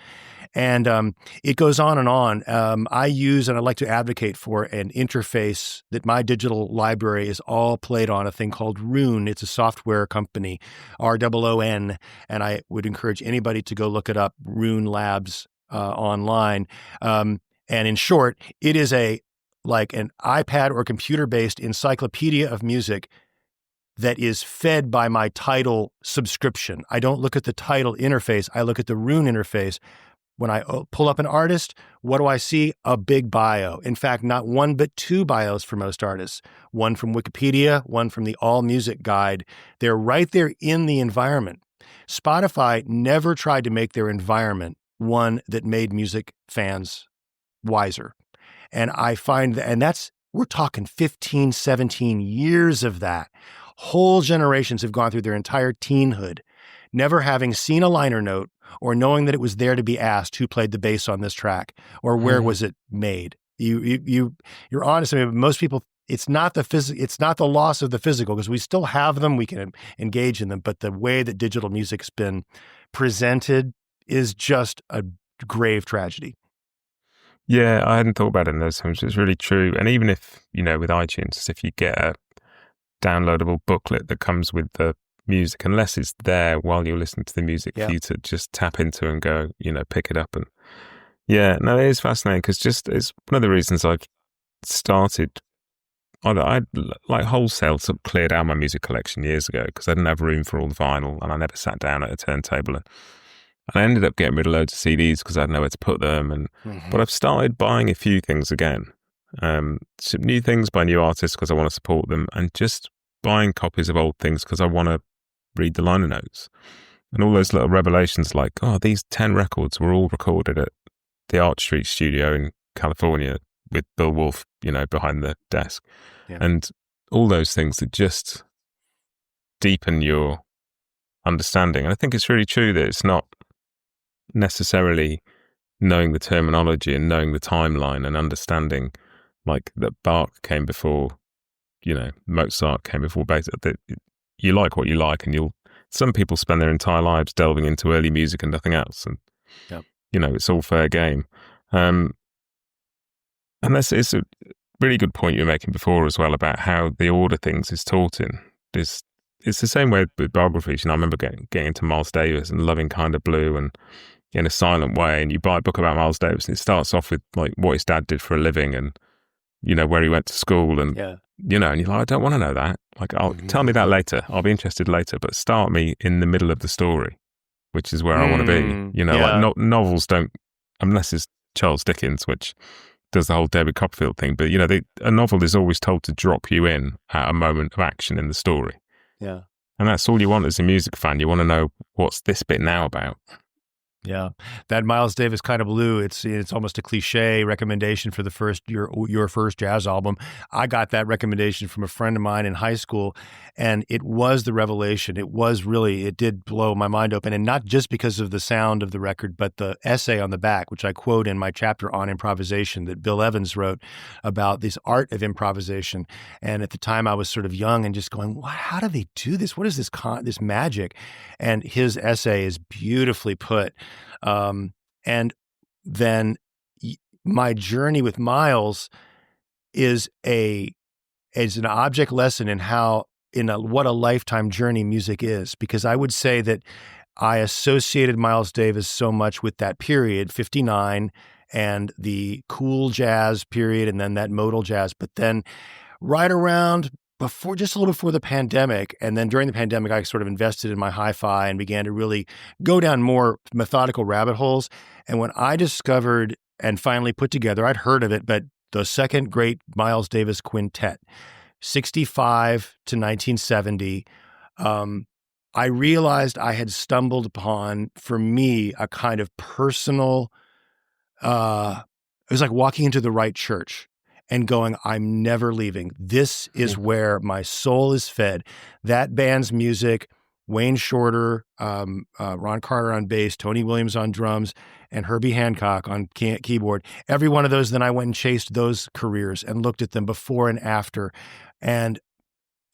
and it goes on and on. I use and I like to advocate for an interface that my digital library is all played on, a thing called Roon. It's a software company, ROON, and I would encourage anybody to go look it up, Roon Labs online. And in short, it is like an iPad or computer-based encyclopedia of music that is fed by my Tidal subscription. I don't look at the Tidal interface. I look at the Roon interface. When I pull up an artist, what do I see? A big bio. In fact, not one, but 2 bios for most artists. One from Wikipedia, one from the All Music Guide. They're right there in the environment. Spotify never tried to make their environment one that made music fans wiser. And I find that, and we're talking 15, 17 years of that. Whole generations have gone through their entire teenhood, never having seen a liner note or knowing that it was there to be asked who played the bass on this track or where was it made. You're honest. I mean, most people, it's not the loss of the physical, because we still have them, we can engage in them, but the way that digital music's been presented is just a grave tragedy. Yeah, I hadn't thought about it in those terms. It's really true. And even if, with iTunes, if you get a downloadable booklet that comes with the music, unless it's there while you're listening to the music for you to just tap into and go, pick it up. And it is fascinating, because it's one of the reasons I've started. I like wholesale sort of cleared out my music collection years ago because I didn't have room for all the vinyl, and I never sat down at a turntable. And I ended up getting rid of loads of CDs because I had nowhere to put them. But I've started buying a few things again. Some new things by new artists because I want to support them, and just buying copies of old things because I want to read the liner notes. And all those little revelations like, these 10 records were all recorded at the Arch Street studio in California with Bill Wolf, behind the desk. Yeah. And all those things that just deepen your understanding. And I think it's really true that it's not necessarily knowing the terminology and knowing the timeline and understanding like that Bach came before, Mozart came before Beethoven. You like what you like, and some people spend their entire lives delving into early music and nothing else. And, it's all fair game. And it's a really good point you were making before as well about how the order things is taught in. It's the same way with biographies. I remember getting into Miles Davis and loving Kind of Blue and in a silent way. And you buy a book about Miles Davis and it starts off with like what his dad did for a living and, where he went to school and, and you're like, I don't want to know that. Like, tell me that later. I'll be interested later, but start me in the middle of the story, which is where I want to be. Like novels don't, unless it's Charles Dickens, which does the whole David Copperfield thing. But, a novel is always told to drop you in at a moment of action in the story. Yeah. And that's all you want as a music fan. You want to know, what's this bit now about? Yeah, that Miles Davis kind of blue. It's almost a cliche recommendation for the first your first jazz album. I got that recommendation from a friend of mine in high school, and it was the revelation. It did blow my mind open, and not just because of the sound of the record, but the essay on the back, which I quote in my chapter on improvisation that Bill Evans wrote about this art of improvisation. And at the time, I was sort of young and just going, how do they do this? What is this magic? And his essay is beautifully put. And then my journey with Miles is an object lesson in what a lifetime journey music is, because I would say that I associated Miles Davis so much with that period, 59, and the cool jazz period, and then that modal jazz. But then right around just a little before the pandemic, and then during the pandemic, I sort of invested in my hi-fi and began to really go down more methodical rabbit holes. And when I discovered and finally put together, I'd heard of it, but the second great Miles Davis quintet, 65 to 1970, I realized I had stumbled upon, for me, a kind of personal, it was like walking into the right church and going, I'm never leaving. This is where my soul is fed. That band's music, Wayne Shorter, Ron Carter on bass, Tony Williams on drums, and Herbie Hancock on keyboard. Every one of those, then I went and chased those careers and looked at them before and after. And,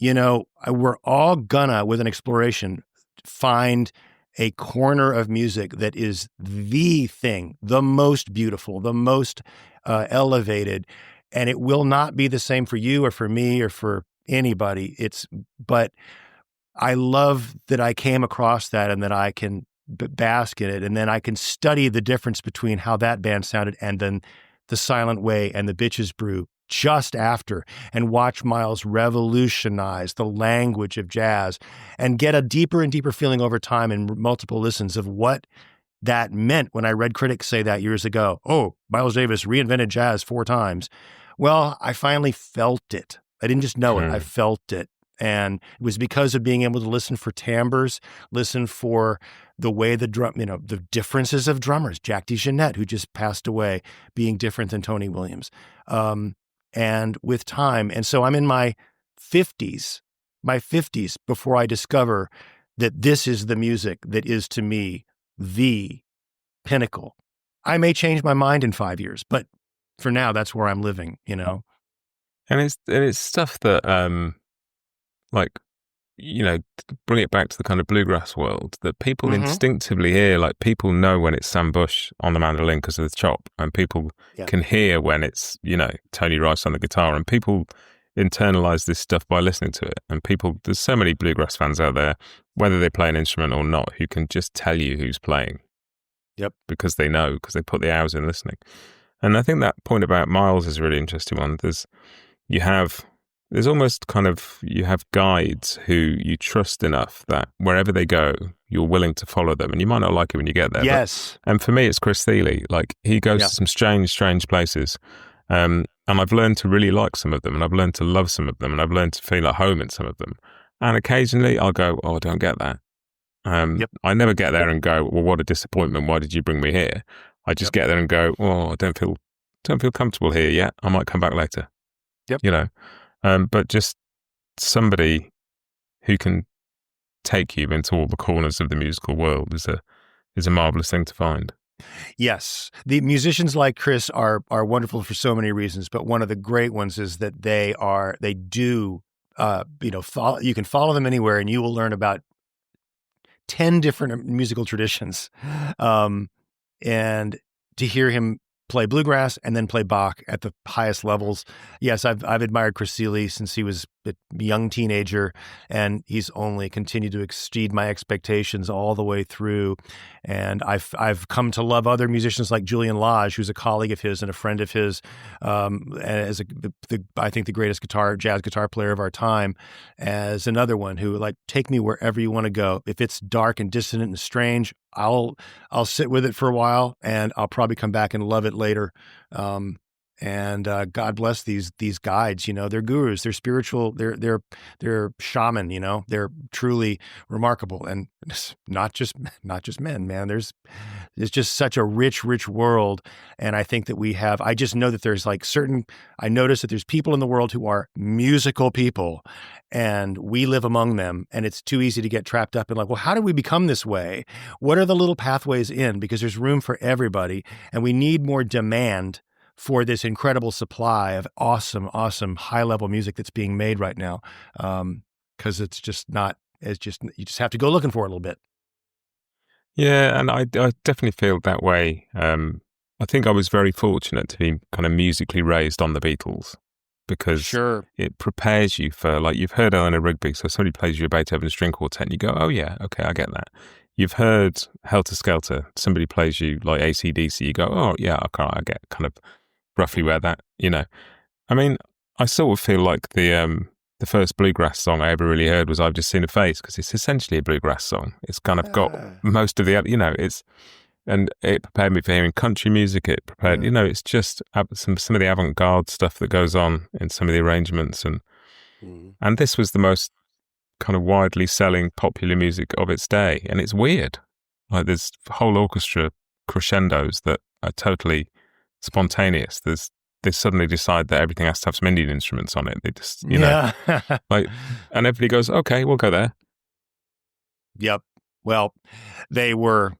we're all gonna, with an exploration, find a corner of music that is the thing, the most beautiful, the most elevated. And it will not be the same for you or for me or for anybody. But I love that I came across that and that I can bask in it. And then I can study the difference between how that band sounded and then the Silent Way and the Bitches Brew just after, and watch Miles revolutionize the language of jazz and get a deeper and deeper feeling over time in multiple listens of what that meant when I read critics say that years ago. Oh, Miles Davis reinvented jazz 4 times. Well, I finally felt it. I didn't just know it. I felt it. And it was because of being able to listen for timbres, listen for the way the differences of drummers. Jack DeJohnette, who just passed away, being different than Tony Williams. And with time. And so I'm in my 50s before I discover that this is the music that is to me the pinnacle. I may change my mind in 5 years, but for now, that's where I'm living, And it's stuff that, bring it back to the kind of bluegrass world that people instinctively hear. Like, people know when it's Sam Bush on the mandolin because of the chop, and people can hear when it's, Tony Rice on the guitar, and people internalize this stuff by listening to it. And there's so many bluegrass fans out there, whether they play an instrument or not, who can just tell you who's playing. Yep. Because they know, because they put the hours in listening. And I think that point about Miles is a really interesting one. You have guides who you trust enough that wherever they go, you're willing to follow them. And you might not like it when you get there. Yes. And for me, it's Chris Thiele. Like, he goes to some strange places. And I've learned to really like some of them, and I've learned to love some of them, and I've learned to feel at home in some of them. And occasionally I'll go, I don't get that. I never get there and go, well, what a disappointment. Why did you bring me here? I just get there and go, I don't feel comfortable here yet. I might come back later. Yep. But just somebody who can take you into all the corners of the musical world is a marvelous thing to find. Yes. The musicians like Chris are wonderful for so many reasons, but one of the great ones is that they do, you can follow them anywhere and you will learn about 10 different musical traditions. And to hear him play bluegrass and then play Bach at the highest levels. Yes, I've admired Chris Thiele since he was a young teenager, and he's only continued to exceed my expectations all the way through. And I've come to love other musicians like Julian Lage, who's a colleague of his and a friend of his, as I think the greatest jazz guitar player of our time, as another one who, like, take me wherever you want to go. If it's dark and dissonant and strange, I'll sit with it for a while, and I'll probably come back and love it later. And God bless these guides. They're gurus, they're spiritual, they're shaman. They're truly remarkable, and it's not just men, man. There's just such a rich world, and I think that I just know that there's I notice that there's people in the world who are musical people, and we live among them, and it's too easy to get trapped up in well, how did we become this way? What are the little pathways in? Because there's room for everybody, and we need more demand for this incredible supply of awesome high-level music that's being made right now. Because you just have to go looking for it a little bit. Yeah, and I definitely feel that way. I think I was very fortunate to be kind of musically raised on the Beatles, because it prepares you for, you've heard Eleanor Rigby, so somebody plays you a Beethoven string quartet and you go, oh yeah, okay, I get that. You've heard Helter Skelter, somebody plays you AC/DC, you go, oh yeah, okay, I get kind of roughly where that, I mean, I sort of feel like the first bluegrass song I ever really heard was I've Just Seen a Face, because it's essentially a bluegrass song. It's kind of got most of the, and it prepared me for hearing country music. It prepared, it's just some of the avant-garde stuff that goes on in some of the arrangements. And this was the most kind of widely selling popular music of its day. And it's weird. There's whole orchestra crescendos that are totally spontaneous. They suddenly decide that everything has to have some Indian instruments on it. They just, and everybody goes, okay, we'll go there. Yep. Well, they were,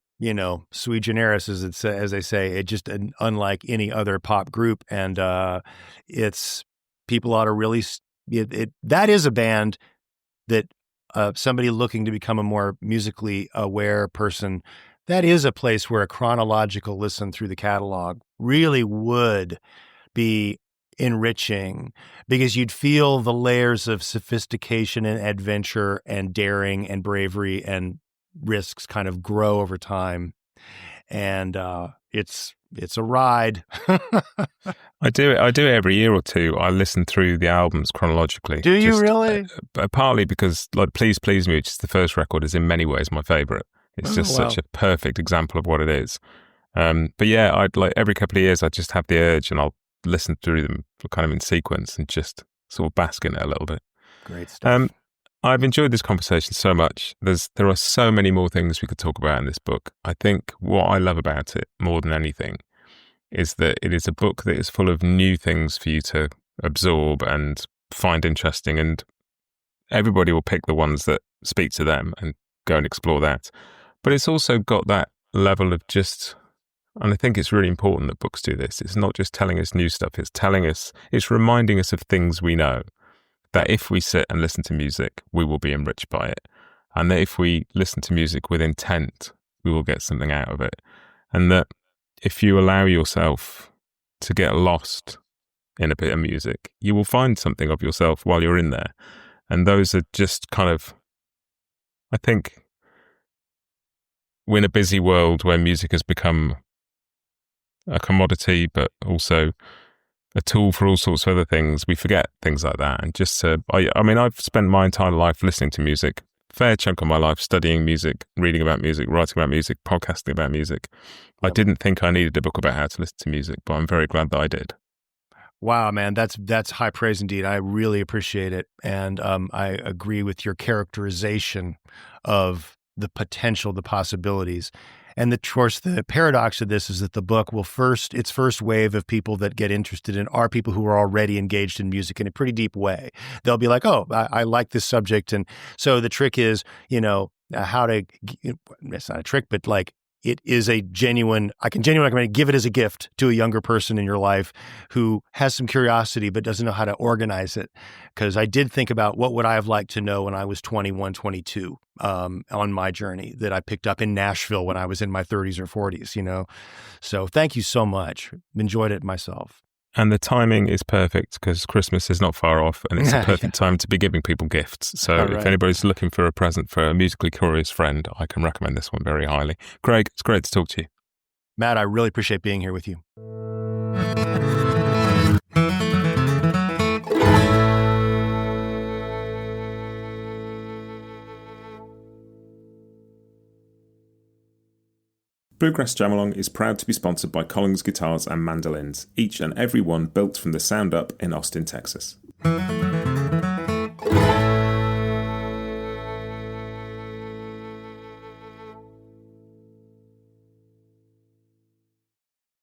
sui generis, as they say. It just unlike any other pop group, and it's people ought to really. That is a band that somebody looking to become a more musically aware person. That is a place where a chronological listen through the catalog really would be enriching, because you'd feel the layers of sophistication and adventure and daring and bravery and risks kind of grow over time. And it's a ride. I do it every year or two. I listen through the albums chronologically. Do you really? Partly because Please Please Me, which is the first record, is in many ways my favorite. It's such a perfect example of what it is. But yeah, I'd every couple of years I just have the urge, and I'll listen through them kind of in sequence and just sort of bask in it a little bit. Great stuff. I've enjoyed this conversation so much. There are so many more things we could talk about in this book. I think what I love about it more than anything is that it is a book that is full of new things for you to absorb and find interesting, and everybody will pick the ones that speak to them and go and explore that. But it's also got that level of just, and I think it's really important that books do this. It's not just telling us new stuff. It's reminding us of things we know, that if we sit and listen to music, we will be enriched by it. And that if we listen to music with intent, we will get something out of it. And that if you allow yourself to get lost in a bit of music, you will find something of yourself while you're in there. And those are just kind of, I think, we're in a busy world where music has become a commodity, but also a tool for all sorts of other things. We forget things like that. And just I've spent my entire life listening to music, fair chunk of my life studying music, reading about music, writing about music, podcasting about music. I didn't think I needed a book about how to listen to music, but I'm very glad that I did. Wow, man, that's high praise indeed. I really appreciate it. And I agree with your characterization of the potential, the possibilities. And of course, the paradox of this is that the book will its first wave of people that get interested in are people who are already engaged in music in a pretty deep way. They'll be like, oh, I like this subject. And so the trick is, how to, it's not a trick, but it is I can genuinely give it as a gift to a younger person in your life who has some curiosity but doesn't know how to organize it. Because I did think about what would I have liked to know when I was 21, 22 on my journey that I picked up in Nashville when I was in my 30s or 40s, So thank you so much. Enjoyed it myself. And the timing is perfect because Christmas is not far off, and it's a perfect time to be giving people gifts. So if anybody's looking for a present for a musically curious friend, I can recommend this one very highly. Craig, it's great to talk to you. Matt, I really appreciate being here with you. Bluegrass Jamalong is proud to be sponsored by Collins Guitars and Mandolins, each and every one built from the sound up in Austin, Texas.